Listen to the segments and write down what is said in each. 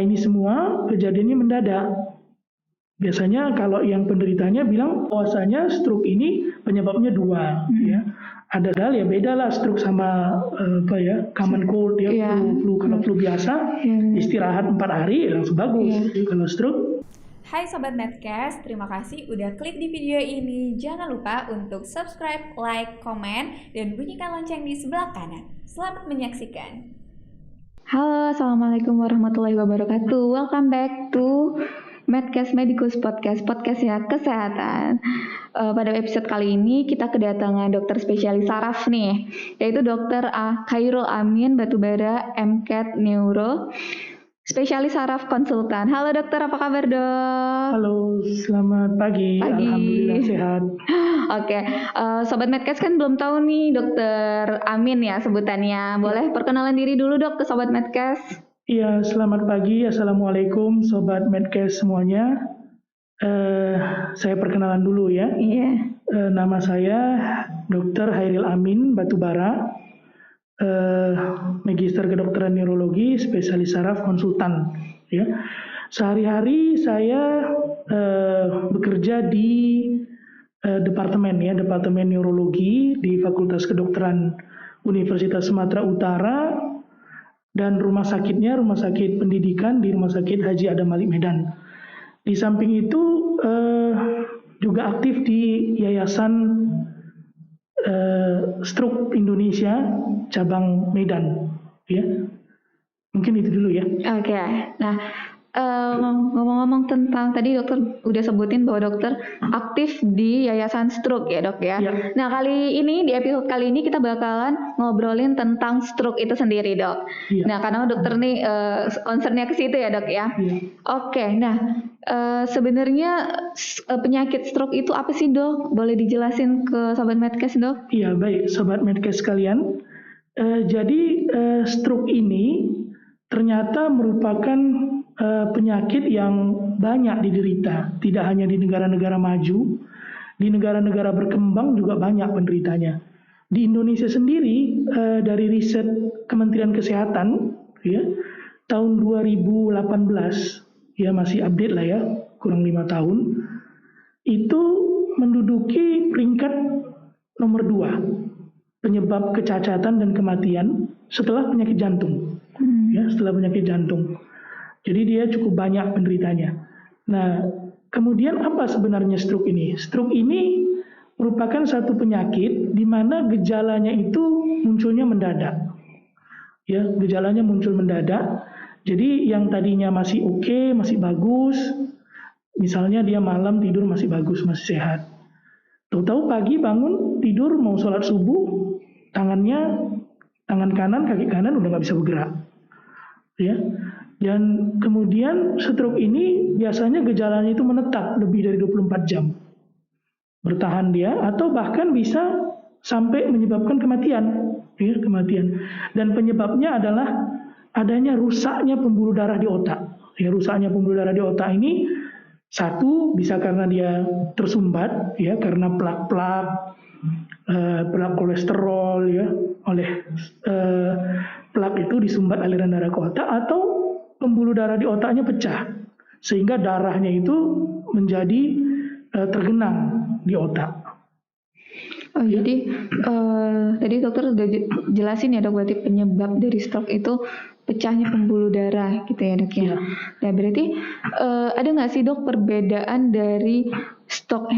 ini semua kejadiannya mendadak. Biasanya kalau yang penderitanya bilang bahwasanya stroke ini penyebabnya dua, ya. Ada hal ya beda lah stroke sama common cold ya, flu. Kalau flu biasa istirahat 4 hari langsung bagus. Kalau stroke. Hai Sobat Medcast, terima kasih udah klik di video ini. Jangan lupa untuk subscribe, like, komen, dan bunyikan lonceng di sebelah kanan. Selamat menyaksikan. Halo, Assalamualaikum warahmatullahi wabarakatuh. Welcome back to Medcast Medicus podcastnya kesehatan. Pada episode kali ini kita kedatangan dokter spesialis saraf nih, yaitu Dr. Khairul Amin Batubara, MCAT Neuro, spesialis saraf konsultan. Halo dokter, apa kabar dok? Halo, selamat pagi. Alhamdulillah sehat. Oke, Sobat Medcast kan belum tahu nih dokter Amin ya sebutannya. Boleh perkenalan diri dulu dok ke Sobat Medcast? Iya, selamat pagi. Assalamualaikum Sobat Medcast semuanya. Saya perkenalan dulu ya. Iya. Nama saya Dr. Khairul Amin Batubara, Magister Kedokteran Neurologi, spesialis saraf konsultan. Ya. Sehari-hari saya bekerja di Departemen Neurologi di Fakultas Kedokteran Universitas Sumatera Utara, dan rumah sakitnya Rumah Sakit Pendidikan di Rumah Sakit Haji Adam Malik Medan. Di samping itu juga aktif di Yayasan Stroke Indonesia cabang Medan. Ya, mungkin itu dulu ya. Oke. Nah, ngomong-ngomong tentang tadi dokter udah sebutin bahwa dokter aktif di Yayasan Stroke ya dok ya. Nah kali ini di episode kali ini kita bakalan ngobrolin tentang stroke itu sendiri dok. Nah karena dokter nih concernnya ke situ ya dok ya. Oke, nah sebenarnya penyakit stroke itu apa sih dok? Boleh dijelasin ke Sobat Medcast dok? Iya baik Sobat Medcast sekalian. Jadi stroke ini ternyata merupakan penyakit yang banyak diderita, tidak hanya di negara-negara maju, di negara-negara berkembang juga banyak penderitanya. Di Indonesia sendiri, dari riset Kementerian Kesehatan, ya, tahun 2018, ya masih update lah ya, kurang 5 tahun, itu menduduki peringkat nomor 2 penyebab kecacatan dan kematian setelah penyakit jantung. Ya, setelah penyakit jantung. Jadi dia cukup banyak penderitanya. Nah, kemudian apa sebenarnya stroke ini? Stroke ini merupakan satu penyakit di mana gejalanya itu munculnya mendadak. Ya, gejalanya muncul mendadak. Jadi yang tadinya masih oke, masih bagus, misalnya dia malam tidur masih bagus, masih sehat. Tahu-tahu pagi bangun tidur mau sholat subuh, tangan kanan, kaki kanan udah nggak bisa bergerak. Ya. Dan kemudian stroke ini biasanya gejalanya itu menetap lebih dari 24 jam. Bertahan dia atau bahkan bisa sampai menyebabkan kematian, ya, kematian. Dan penyebabnya adalah adanya rusaknya pembuluh darah di otak. Ya, rusaknya pembuluh darah di otak ini satu bisa karena dia tersumbat ya, karena plak-plak kolesterol ya, oleh plak itu disumbat aliran darah ke otak, atau pembuluh darah di otaknya pecah sehingga darahnya itu menjadi tergenang di otak. Oh ya. Jadi tadi dokter udah jelasin ya dok, berarti penyebab dari stroke itu pecahnya pembuluh darah gitu ya dok ya. Nah berarti ada nggak sih dok perbedaan dari stroke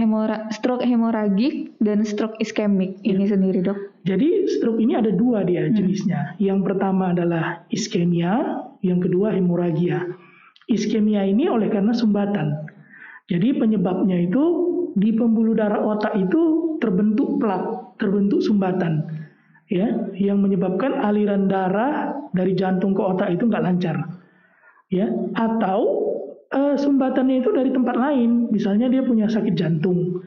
hemoragik dan stroke iskemik ini sendiri dok? Jadi stroke ini ada 2 dia jenisnya. Yang pertama adalah iskemia, yang kedua hemoragia. Iskemia ini oleh karena sumbatan. Jadi penyebabnya itu di pembuluh darah otak itu terbentuk plak, terbentuk sumbatan, ya, yang menyebabkan aliran darah dari jantung ke otak itu nggak lancar, ya. Atau sumbatannya itu dari tempat lain, misalnya dia punya sakit jantung,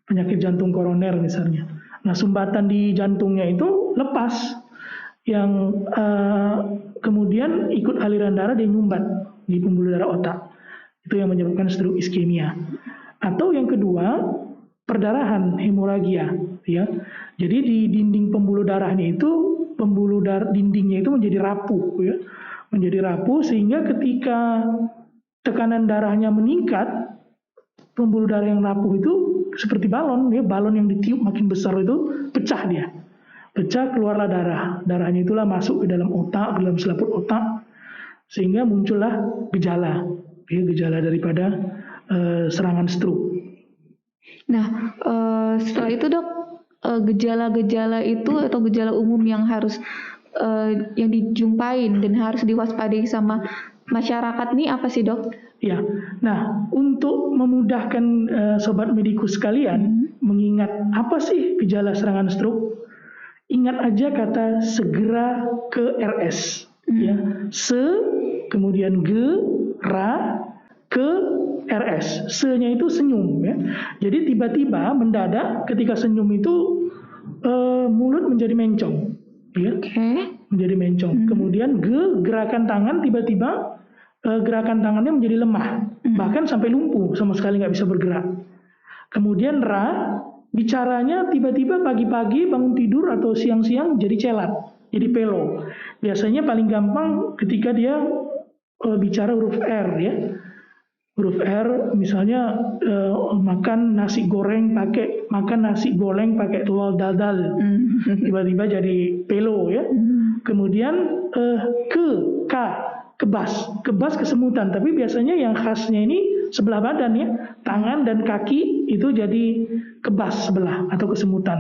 penyakit jantung koroner misalnya. Nah sumbatan di jantungnya itu lepas, yang kemudian ikut aliran darah dia nyumbat di pembuluh darah otak. Itu yang menyebabkan stroke iskemia. Atau yang kedua, perdarahan, hemoragia, ya. Jadi di dinding pembuluh darahnya itu, pembuluh darah dindingnya itu menjadi rapuh, ya. menjadi rapuh sehingga ketika tekanan darahnya meningkat, pembuluh darah yang rapuh itu seperti balon, ya, balon yang ditiup makin besar itu pecah dia. Pecah, keluarlah darah. Darahnya itulah masuk ke dalam otak, ke dalam selaput otak, sehingga muncullah gejala, ya, gejala daripada serangan stroke. Nah, setelah itu dok, gejala-gejala itu atau gejala umum yang harus yang dijumpain dan harus diwaspadai sama masyarakat nih apa sih dok? Ya, nah untuk memudahkan sobat medikus sekalian mengingat apa sih gejala serangan stroke, ingat aja kata segera ke RS, ya, kemudian ra, ke RS. Se-nya itu senyum, ya. Jadi tiba-tiba mendadak ketika senyum itu mulut menjadi mencong, ya, menjadi mencong. Kemudian gerakan tangan tiba-tiba gerakan tangannya menjadi lemah, bahkan sampai lumpuh, sama sekali nggak bisa bergerak. Kemudian ra, bicaranya tiba-tiba pagi-pagi bangun tidur atau siang-siang jadi celat, jadi pelo. Biasanya paling gampang ketika dia bicara huruf R, ya. Huruf R, misalnya makan nasi goreng pakai telur dadar, tiba-tiba jadi pelo, ya. Kemudian kebas kesemutan, tapi biasanya yang khasnya ini sebelah badan, ya, tangan dan kaki itu jadi kebas sebelah atau kesemutan.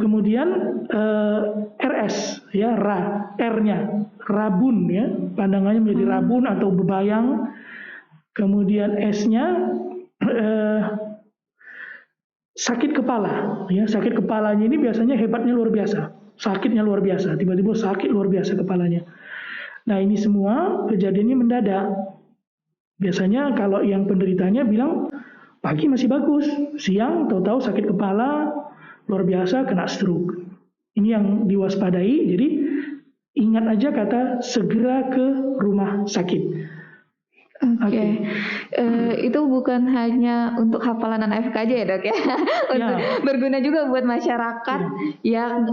Kemudian RS, ya, R-nya rabun, ya, pandangannya menjadi rabun atau bebayang. Kemudian S-nya sakit kepala, ya, sakit kepalanya ini biasanya hebatnya luar biasa, sakitnya luar biasa, tiba-tiba sakit luar biasa kepalanya. Nah, ini semua kejadiannya mendadak. Biasanya kalau yang penderitanya bilang pagi masih bagus, siang tahu-tahu sakit kepala luar biasa, kena stroke. Ini yang diwaspadai. Jadi ingat aja kata segera ke rumah sakit. Oke. Itu bukan hanya untuk hafalan anak FK aja ya dok ya, untuk berguna juga buat masyarakat yang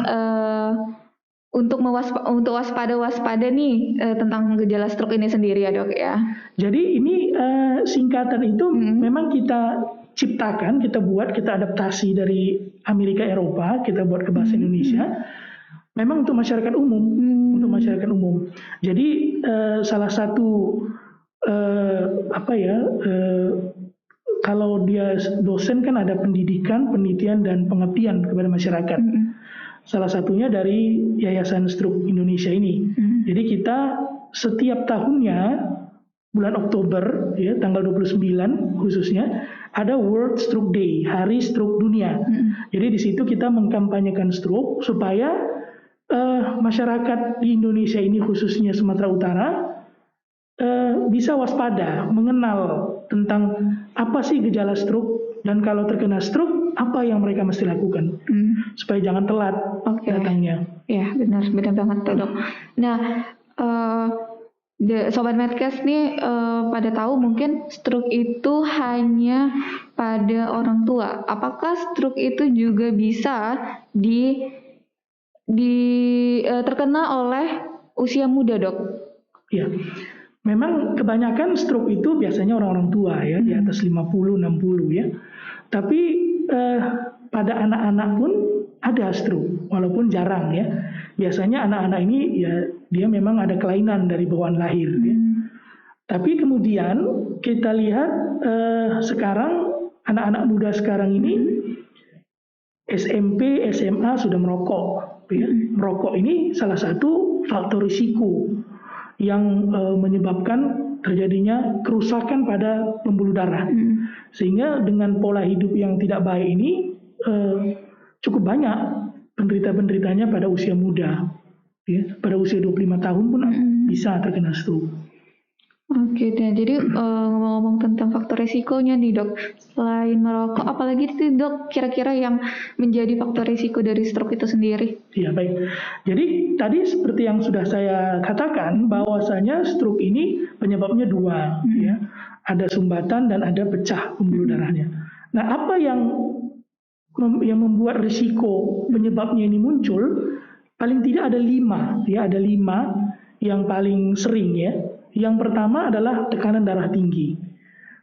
untuk waspada nih tentang gejala stroke ini sendiri ya dok ya. Jadi ini singkatan itu memang kita ciptakan, kita buat, kita adaptasi dari Amerika Eropa, kita buat ke bahasa Indonesia. Memang untuk masyarakat umum, untuk masyarakat umum. Jadi salah satu kalau dia dosen kan ada pendidikan, penelitian dan pengabdian kepada masyarakat. Salah satunya dari Yayasan Stroke Indonesia ini. Jadi kita setiap tahunnya bulan Oktober, ya, tanggal 29 khususnya ada World Stroke Day, Hari Stroke Dunia. Jadi di situ kita mengkampanyekan stroke supaya masyarakat di Indonesia ini khususnya Sumatera Utara bisa waspada, mengenal tentang apa sih gejala stroke, dan kalau terkena stroke apa yang mereka mesti lakukan supaya jangan telat datangnya. Ya, benar banget tuh dok. Nah, Sobat Medcast nih pada tahu mungkin stroke itu hanya pada orang tua. Apakah stroke itu juga bisa terkena oleh usia muda dok? Ya, memang kebanyakan stroke itu biasanya orang-orang tua, ya, di atas 50-60, ya. Tapi pada anak-anak pun ada stroke, walaupun jarang, ya. Biasanya anak-anak ini ya dia memang ada kelainan dari bawaan lahir, ya. Tapi kemudian kita lihat sekarang anak-anak muda sekarang ini SMP, SMA sudah merokok, ya. Merokok ini salah satu faktor risiko yang menyebabkan terjadinya kerusakan pada pembuluh darah. Sehingga dengan pola hidup yang tidak baik ini cukup banyak penderita-penderitanya pada usia muda, ya. Pada usia 25 tahun pun bisa terkena stroke. Oke, dan jadi ngomong-ngomong tentang faktor resikonya nih dok, selain merokok, apalagi sih dok kira-kira yang menjadi faktor risiko dari stroke itu sendiri? Ya baik, jadi tadi seperti yang sudah saya katakan bahwasanya stroke ini penyebabnya dua, ya, ada sumbatan dan ada pecah pembuluh darahnya. Nah, apa yang membuat risiko penyebabnya ini muncul? Paling tidak ada 5, ya, ada 5 yang paling sering ya. Yang pertama adalah tekanan darah tinggi.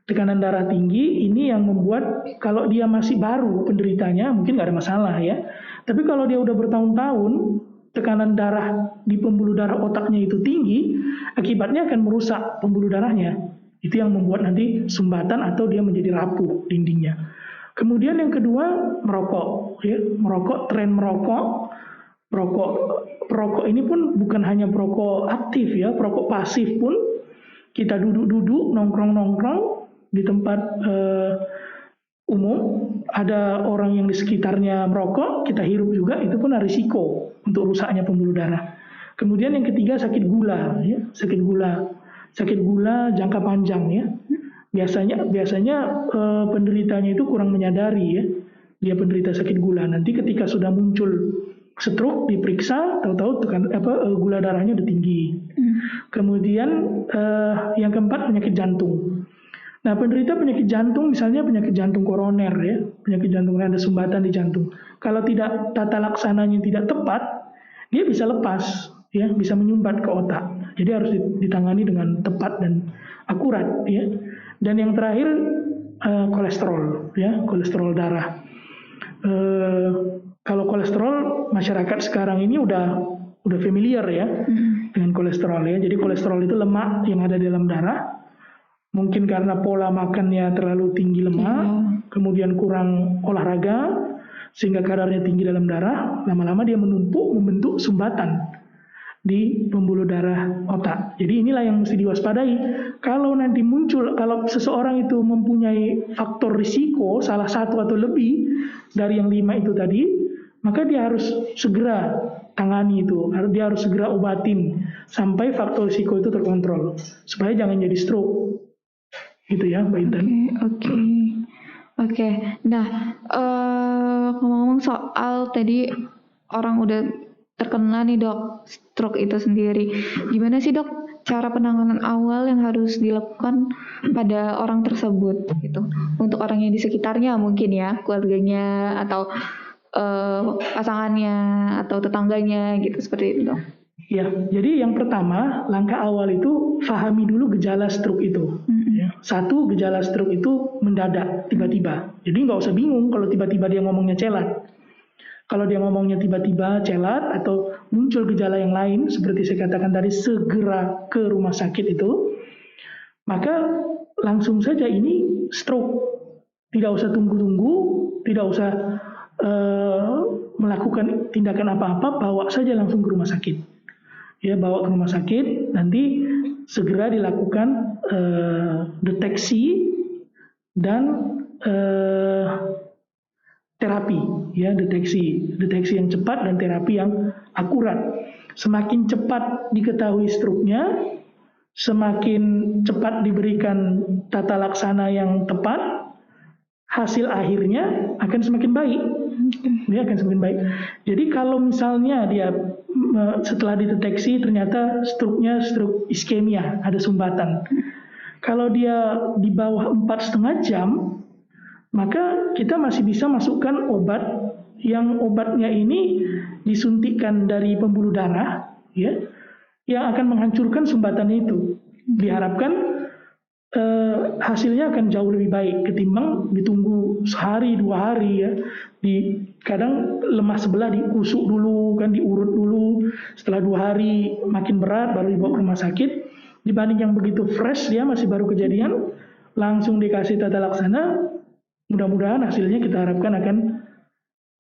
Tekanan darah tinggi ini yang membuat kalau dia masih baru penderitanya mungkin nggak ada masalah ya. Tapi kalau dia udah bertahun-tahun tekanan darah di pembuluh darah otaknya itu tinggi, akibatnya akan merusak pembuluh darahnya. Itu yang membuat nanti sumbatan atau dia menjadi rapuh dindingnya. Kemudian yang kedua merokok, ya. Merokok, tren merokok. Perokok ini pun bukan hanya perokok aktif ya, perokok pasif pun kita duduk-duduk, nongkrong-nongkrong di tempat umum, ada orang yang di sekitarnya merokok, kita hirup juga, itu pun ada risiko untuk rusaknya pembuluh darah. Kemudian yang ketiga sakit gula, ya, sakit gula jangka panjang ya. Biasanya penderitanya itu kurang menyadari ya, dia penderita sakit gula. Nanti ketika sudah muncul stroke diperiksa, tahu-tahu gula darahnya udah tinggi. Kemudian yang keempat penyakit jantung. Nah, penderita penyakit jantung, misalnya penyakit jantung koroner ya, penyakit jantung ada sumbatan di jantung. Kalau tidak tata laksananya tidak tepat, dia bisa lepas, ya, bisa menyumbat ke otak. Jadi harus ditangani dengan tepat dan akurat, ya. Dan yang terakhir kolesterol, ya, kolesterol darah. Kalau kolesterol masyarakat sekarang ini udah familiar ya dengan kolesterol ya. Jadi kolesterol itu lemak yang ada di dalam darah. Mungkin karena pola makannya terlalu tinggi lemak, kemudian kurang olahraga, sehingga kadarnya tinggi dalam darah, lama-lama dia menumpuk membentuk sumbatan di pembuluh darah otak. Jadi inilah yang mesti diwaspadai. Kalau nanti muncul, kalau seseorang itu mempunyai faktor risiko, salah satu atau lebih dari yang 5 itu tadi, maka dia harus segera tangani itu, dia harus segera obatin sampai faktor risiko itu terkontrol, supaya jangan jadi stroke. Gitu ya, Mbak Intan. Oke. Nah, ngomong-ngomong soal tadi orang udah terkena nih dok, stroke itu sendiri. Gimana sih dok cara penanganan awal yang harus dilakukan pada orang tersebut gitu? Untuk orang yang di sekitarnya mungkin ya, keluarganya atau pasangannya atau tetangganya gitu, seperti itu dok. Ya, jadi yang pertama langkah awal itu pahami dulu gejala stroke itu. Ya. Satu, gejala stroke itu mendadak, tiba-tiba. Jadi nggak usah bingung kalau tiba-tiba dia ngomongnya celat. Kalau dia ngomongnya tiba-tiba celat atau muncul gejala yang lain, seperti saya katakan tadi, segera ke rumah sakit itu, maka langsung saja ini stroke. Tidak usah tunggu-tunggu, tidak usah melakukan tindakan apa-apa, bawa saja langsung ke rumah sakit. Ya, bawa ke rumah sakit, nanti segera dilakukan deteksi dan terapi, ya, deteksi yang cepat dan terapi yang akurat. Semakin cepat diketahui stroke-nya, semakin cepat diberikan tata laksana yang tepat, hasil akhirnya akan semakin baik. Dia akan semakin baik. Jadi kalau misalnya dia setelah dideteksi ternyata stroke-nya stroke iskemia, ada sumbatan. Kalau dia di bawah 4,5 jam, maka kita masih bisa masukkan obat yang obatnya ini disuntikkan dari pembuluh darah, ya, yang akan menghancurkan sumbatan itu. Diharapkan hasilnya akan jauh lebih baik ketimbang ditunggu sehari 2 hari ya. Kadang lemah sebelah diusuk dulu kan, diurut dulu, setelah 2 hari makin berat baru dibawa ke rumah sakit, dibanding yang begitu fresh dia masih baru kejadian langsung dikasih tata laksana. Mudah-mudahan hasilnya kita harapkan akan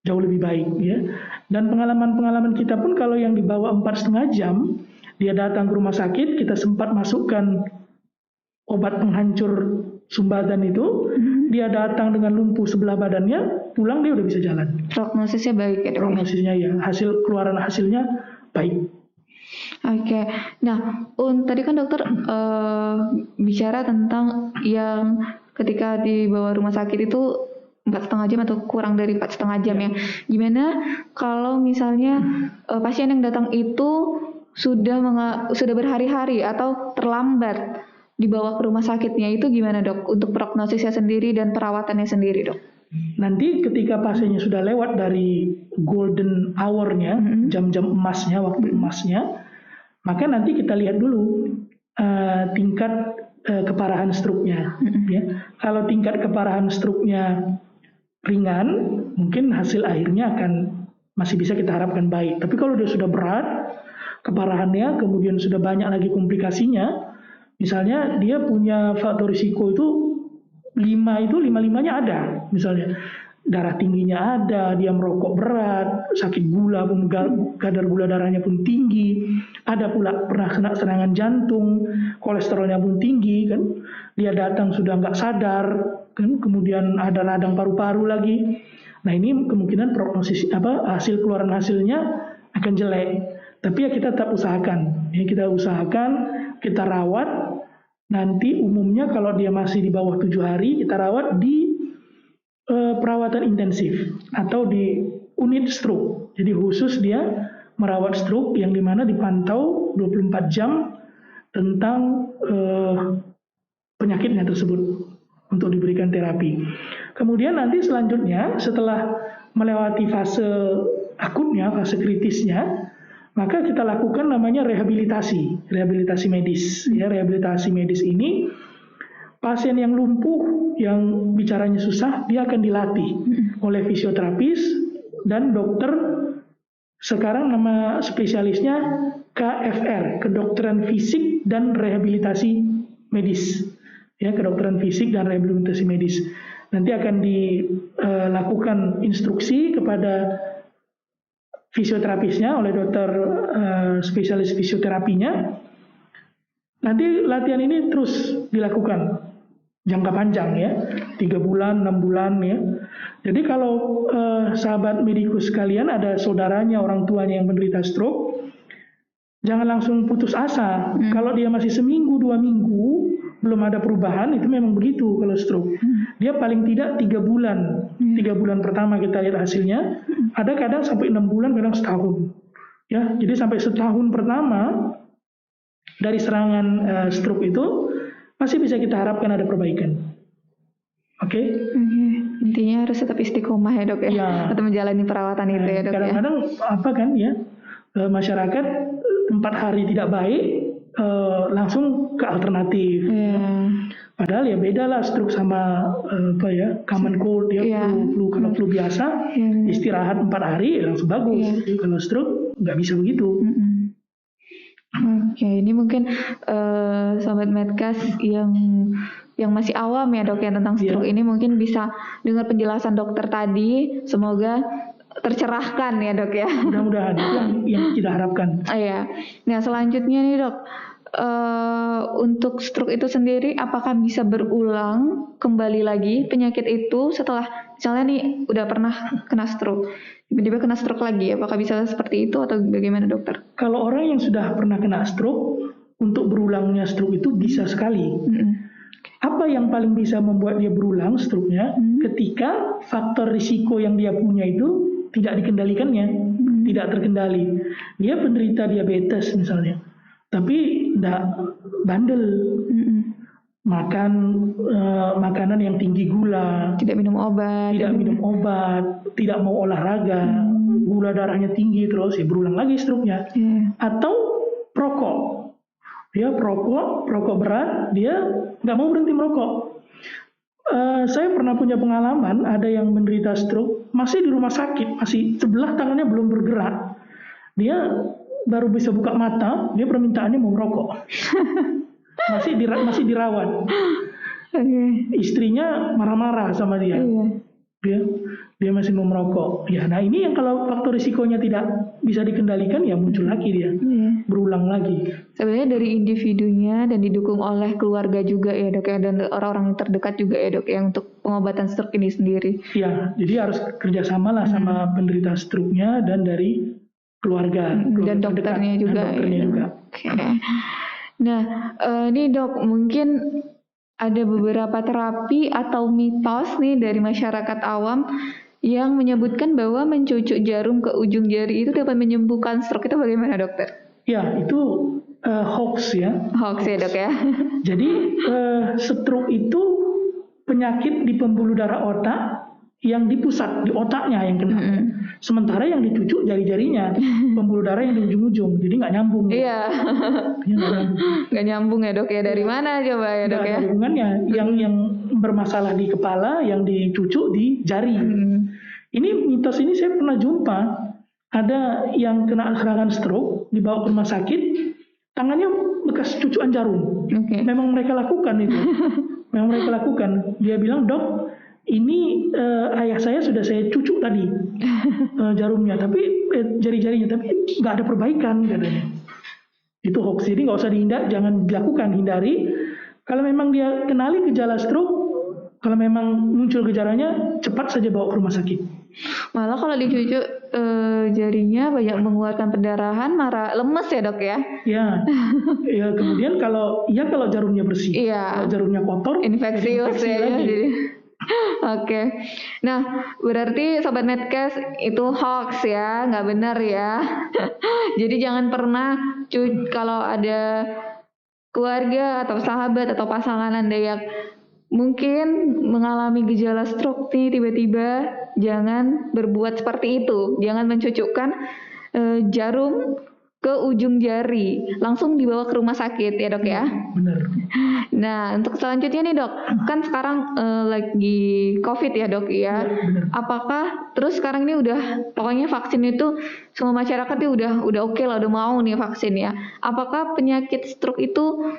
jauh lebih baik ya. Dan pengalaman kita pun kalau yang di bawah 4,5 jam dia datang ke rumah sakit, kita sempat masukkan obat penghancur sumbatan itu, dia datang dengan lumpuh sebelah badannya, pulang dia udah bisa jalan. Prognosisnya baik ya dok? Prognosisnya ya, keluaran hasilnya baik. Oke. Nah, tadi kan dokter bicara tentang yang ketika dibawa rumah sakit itu 4,5 jam atau kurang dari 4,5 jam ya. Gimana kalau misalnya pasien yang datang itu sudah berhari-hari atau terlambat dibawa ke rumah sakitnya, itu gimana dok untuk prognosisnya sendiri dan perawatannya sendiri dok? Nanti ketika pasiennya sudah lewat dari golden hour-nya, jam-jam emasnya, waktu emasnya, maka nanti kita lihat dulu tingkat keparahan stroke-nya. Ya. Kalau tingkat keparahan stroke-nya ringan, mungkin hasil akhirnya akan masih bisa kita harapkan baik. Tapi kalau dia sudah berat keparahannya, kemudian sudah banyak lagi komplikasinya, misalnya dia punya faktor risiko itu 5-5-nya ada, misalnya darah tingginya ada, dia merokok berat, sakit gula pun, kadar gula darahnya pun tinggi, ada pula pernah kena serangan jantung, kolesterolnya pun tinggi kan, dia datang sudah nggak sadar kan, kemudian ada radang paru-paru lagi. Nah ini kemungkinan prognosis hasil keluaran hasilnya akan jelek. Tapi ya kita tetap usahakan, kita rawat. Nanti umumnya kalau dia masih di bawah 7 hari, kita rawat di perawatan intensif atau di unit stroke. Jadi khusus dia merawat stroke yang dimana dipantau 24 jam tentang penyakitnya tersebut untuk diberikan terapi. Kemudian nanti selanjutnya setelah melewati fase akutnya, fase kritisnya, maka kita lakukan namanya rehabilitasi medis. Ya, rehabilitasi medis ini pasien yang lumpuh, yang bicaranya susah, dia akan dilatih oleh fisioterapis dan dokter. Sekarang nama spesialisnya KFR, Kedokteran Fisik dan Rehabilitasi Medis. Ya, kedokteran fisik dan rehabilitasi medis. Nanti akan dilakukan instruksi kepada fisioterapisnya oleh dokter spesialis fisioterapinya. Nanti latihan ini terus dilakukan jangka panjang ya, 3 bulan, 6 bulan ya. Jadi kalau sahabat medikus sekalian ada saudaranya, orang tuanya yang menderita stroke, jangan langsung putus asa. Kalau dia masih seminggu, 2 minggu belum ada perubahan, itu memang begitu kalau stroke. Dia paling tidak 3 bulan. 3 bulan pertama kita lihat hasilnya. Ada kadang sampai 6 bulan, kadang setahun. Ya, jadi sampai setahun pertama dari serangan stroke itu masih bisa kita harapkan ada perbaikan. Oke? Intinya harus tetap istiqomah ya dok ya, atau menjalani perawatan itu ya dok. Kadang-kadang apa kan ya, masyarakat 4 hari tidak baik, langsung ke alternatif. Padahal ya beda lah stroke sama common cold ya, flu. Kalau flu biasa istirahat 4 hari langsung bagus. Kalau stroke nggak bisa begitu. Oke, ini mungkin sobat Medcast yang masih awam ya dok ya tentang stroke ini mungkin bisa dengar penjelasan dokter tadi. Semoga tercerahkan ya dok ya. Mudah-mudahan itu yang kita harapkan. Iya. Nah selanjutnya nih dok, untuk stroke itu sendiri apakah bisa berulang kembali lagi penyakit itu setelah misalnya nih udah pernah kena stroke, tiba-tiba kena stroke lagi, apakah bisa seperti itu atau bagaimana dokter? Kalau orang yang sudah pernah kena stroke, untuk berulangnya stroke itu bisa sekali. Apa yang paling bisa membuat dia berulang stroke-nya? Ketika faktor risiko yang dia punya itu tidak dikendalikannya, tidak terkendali. Dia penderita diabetes misalnya, tapi tidak bandel, makan makanan yang tinggi gula, tidak minum obat, tidak mau olahraga, gula darahnya tinggi terus, ya berulang lagi stroke-nya. Atau perokok, dia perokok berat, dia nggak mau berhenti merokok. Saya pernah punya pengalaman, ada yang menderita stroke, masih di rumah sakit, masih sebelah tangannya belum bergerak. Dia baru bisa buka mata, dia permintaannya mau merokok. masih dirawat. Istrinya marah-marah sama dia. Dia masih mau merokok. Ya, nah ini yang kalau faktor risikonya tidak bisa dikendalikan, ya muncul lagi dia, berulang lagi. Sebenarnya dari individunya dan didukung oleh keluarga juga ya dok ya, dan orang-orang yang terdekat juga ya dok ya untuk pengobatan stroke ini sendiri. Ya, jadi harus kerjasama lah sama penderita stroke-nya dan dari keluarga dan dokternya juga. Oke. Nah, ini dok mungkin ada beberapa terapi atau mitos nih dari masyarakat awam yang menyebutkan bahwa mencucuk jarum ke ujung jari itu dapat menyembuhkan stroke. Itu bagaimana dokter? Ya, itu hoax ya. Hoax ya dok ya. Jadi stroke itu penyakit di pembuluh darah otak yang di pusat, di otaknya yang kena. Sementara yang dicucuk jari-jarinya, pembuluh darah yang di ujung-ujung, jadi nggak nyambung. Iya. Nggak nyambung ya dok ya, dari mana coba ya dok Nggak ya? ada hubungannya. Yang bermasalah di kepala, yang dicucuk di jari. Ini mitos ini saya pernah jumpa, ada yang kena serangan stroke, dibawa ke rumah sakit, tangannya bekas cucukan jarum. Memang mereka lakukan itu. Memang mereka lakukan. Dia bilang, dok, ini ayah saya sudah saya cucuk tadi jarumnya, tapi jari-jarinya, tapi nggak ada perbaikan katanya. Itu hoax, jadi nggak usah dihindar, jangan dilakukan, hindari. Kalau memang dia kenali gejala stroke, kalau memang muncul gejalanya, cepat saja bawa ke rumah sakit. Malah kalau dicucuk jarinya banyak mengeluarkan pendarahan, marah, lemes ya dok ya? Ya, kemudian kalau jarumnya bersih, kalau jarumnya kotor, infeksius ya. lagi. Oke. Nah, berarti Sobat Medcast itu hoax ya, nggak benar ya. Jadi jangan pernah kalau ada keluarga atau sahabat atau pasangan Anda yang mungkin mengalami gejala stroke nih tiba-tiba, jangan berbuat seperti itu. Jangan mencucukkan jarum ke ujung jari, langsung dibawa ke rumah sakit ya dok ya. Benar. Nah untuk selanjutnya nih dok, kan sekarang lagi COVID ya dok ya. Apakah terus sekarang ini udah pokoknya vaksin itu semua masyarakat udah oke lah, udah mau nih vaksin ya. Apakah penyakit stroke itu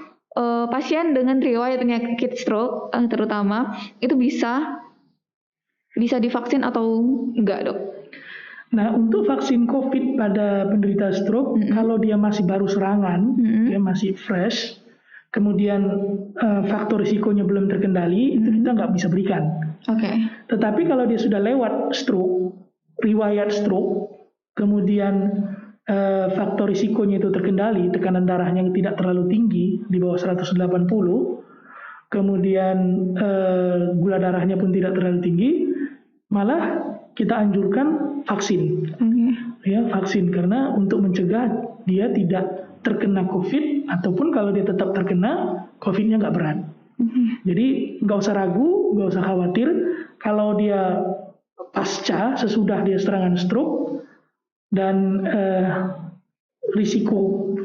pasien dengan riwayat penyakit stroke terutama itu bisa divaksin atau enggak dok? Nah, untuk vaksin COVID pada penderita stroke, kalau dia masih baru serangan, dia masih fresh, kemudian faktor risikonya belum terkendali, itu kita nggak bisa berikan. Tetapi kalau dia sudah lewat stroke, riwayat stroke, kemudian faktor risikonya itu terkendali, tekanan darahnya yang tidak terlalu tinggi, di bawah 180, kemudian gula darahnya pun tidak terlalu tinggi, malah kita anjurkan vaksin. Ya, vaksin karena untuk mencegah dia tidak terkena COVID, ataupun kalau dia tetap terkena, COVID-nya nggak berat. Jadi nggak usah ragu, nggak usah khawatir. Kalau dia pasca sesudah dia serangan stroke dan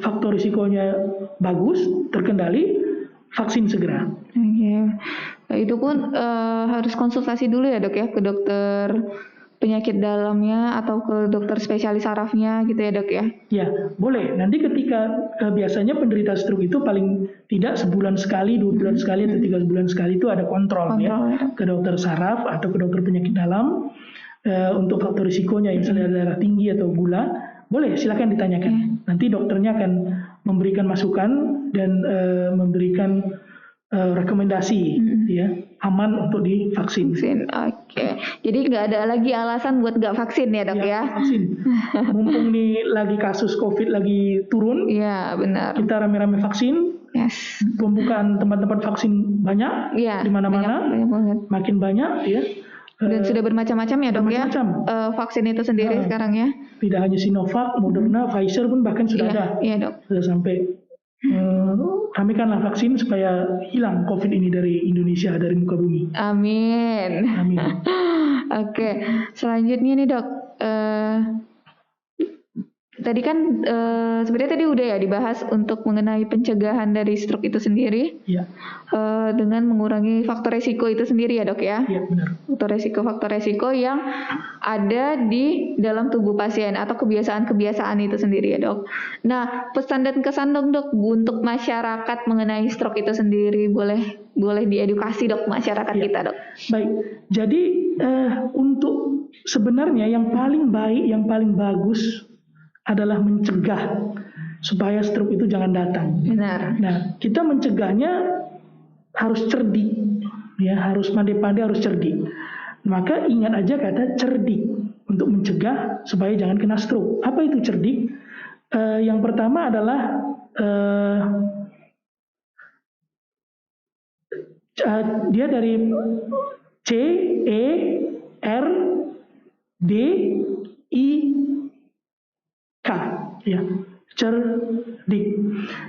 faktor risikonya bagus, terkendali, vaksin segera. Itu pun harus konsultasi dulu ya dok ya, ke dokter penyakit dalamnya atau ke dokter spesialis sarafnya gitu ya dok ya? Ya boleh, nanti ketika biasanya penderita stroke itu paling tidak sebulan sekali, 2 bulan sekali atau 3 bulan sekali itu ada kontrol ya, ke dokter saraf atau ke dokter penyakit dalam untuk faktor risikonya, misalnya darah tinggi atau gula, boleh silakan ditanyakan. Nanti dokternya akan memberikan masukan dan memberikan rekomendasi ya, aman untuk divaksin. Oke. Jadi nggak ada lagi alasan buat nggak vaksin ya dok ya? Vaksin. Mumpung nih lagi kasus COVID lagi turun. Iya benar. Kita rame-rame vaksin. Pembukaan tempat-tempat vaksin banyak di mana-mana. Makin banyak ya. Dan sudah bermacam-macam ya dok ya? Vaksin itu sendiri sekarang ya? Tidak hanya Sinovac, Moderna, Pfizer pun bahkan sudah ada. Iya dok. Sudah sampai. Ramekanlah vaksin supaya hilang COVID ini dari Indonesia, dari muka bumi. Amin. Oke, selanjutnya nih dok, tadi kan sebenarnya tadi udah ya dibahas untuk mengenai pencegahan dari stroke itu sendiri, dengan mengurangi faktor resiko itu sendiri ya dok ya? Iya benar. Faktor resiko yang ada di dalam tubuh pasien atau kebiasaan-kebiasaan itu sendiri ya dok. Nah pesan dan kesan dok untuk masyarakat mengenai stroke itu sendiri, boleh diedukasi dok masyarakat kita dok. Baik, jadi untuk sebenarnya yang paling baik, yang paling bagus adalah mencegah supaya stroke itu jangan datang. Benar. Nah, kita mencegahnya harus cerdik, ya, harus pandai-pandai, harus cerdik. Maka ingat aja kata cerdik untuk mencegah supaya jangan kena stroke. Apa itu cerdik? Yang pertama adalah dia dari C E R D I K, ya. cerdik.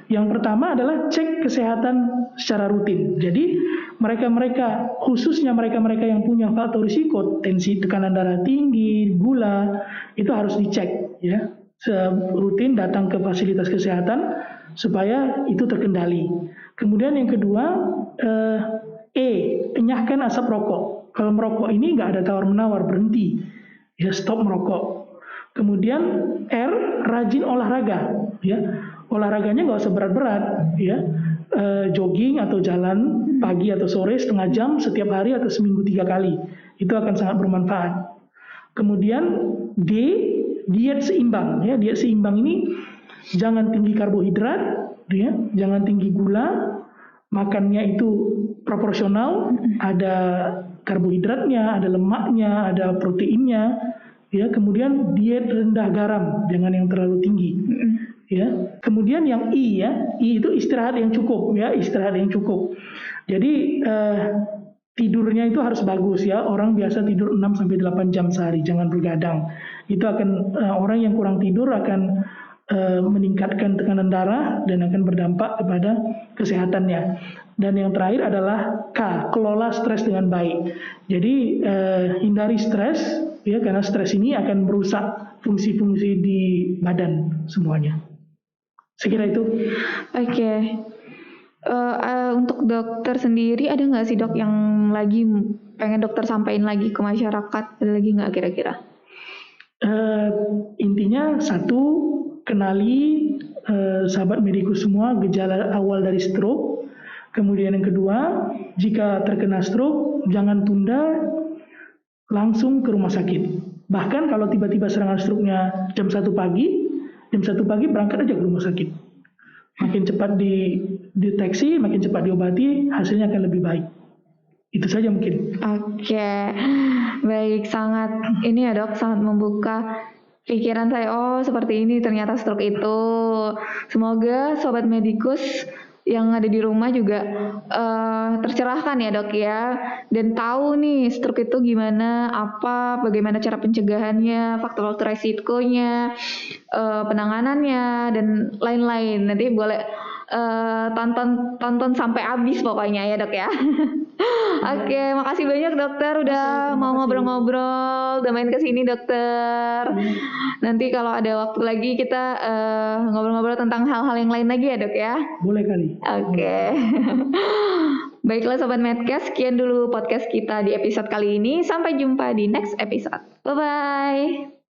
Yang pertama adalah cek kesehatan secara rutin. Jadi mereka-mereka, khususnya mereka-mereka yang punya faktor risiko, tensi, tekanan darah tinggi, gula, itu harus dicek ya. Rutin datang ke fasilitas kesehatan supaya itu terkendali. Kemudian yang kedua, enyahkan asap rokok. Kalau merokok ini nggak ada tawar-menawar, berhenti, ya stop merokok. Kemudian R, rajin olahraga, ya olahraganya nggak usah berat-berat, ya jogging atau jalan pagi atau sore setengah jam setiap hari atau seminggu 3 kali, itu akan sangat bermanfaat. Kemudian D, diet seimbang, ya diet seimbang ini jangan tinggi karbohidrat, ya jangan tinggi gula, makannya itu proporsional, ada karbohidratnya, ada lemaknya, ada proteinnya. Ya, kemudian diet rendah garam, jangan yang terlalu tinggi. Ya, kemudian yang I ya, I itu istirahat yang cukup ya, istirahat yang cukup. Jadi tidurnya itu harus bagus ya. Orang biasa tidur 6 sampai 8 jam sehari, jangan bergadang. Itu akan orang yang kurang tidur akan meningkatkan tekanan darah dan akan berdampak kepada kesehatannya. Dan yang terakhir adalah K, kelola stres dengan baik. Jadi hindari stres ya, karena stres ini akan merusak fungsi-fungsi di badan semuanya. Sekira itu. Oke. Untuk dokter sendiri ada nggak sih dok yang lagi pengen dokter sampaikan lagi ke masyarakat? Ada lagi nggak kira-kira? Intinya satu, kenali sahabat medikus semua gejala awal dari stroke. Kemudian yang kedua, jika terkena stroke jangan tunda, langsung ke rumah sakit. Bahkan kalau tiba-tiba serangan stroke-nya jam 1 pagi berangkat aja ke rumah sakit. Makin cepat dideteksi, makin cepat diobati, hasilnya akan lebih baik. Itu saja mungkin. Oke, baik, sangat ini ya dok, sangat membuka pikiran saya. Oh seperti ini ternyata stroke itu. Semoga sobat medikus yang ada di rumah juga tercerahkan ya dok ya, dan tahu nih stroke itu gimana, bagaimana cara pencegahannya, faktor-faktor resikonya, penanganannya dan lain-lain. Nanti boleh tonton sampai habis pokoknya ya dok ya. Oke, makasih banyak dokter udah mau ngobrol-ngobrol, udah main ke sini dokter. Nanti kalau ada waktu lagi kita ngobrol-ngobrol tentang hal-hal yang lain lagi ya dok ya. Boleh kali. Oke. Baiklah sobat Medcast, sekian dulu podcast kita di episode kali ini. Sampai jumpa di next episode. Bye bye.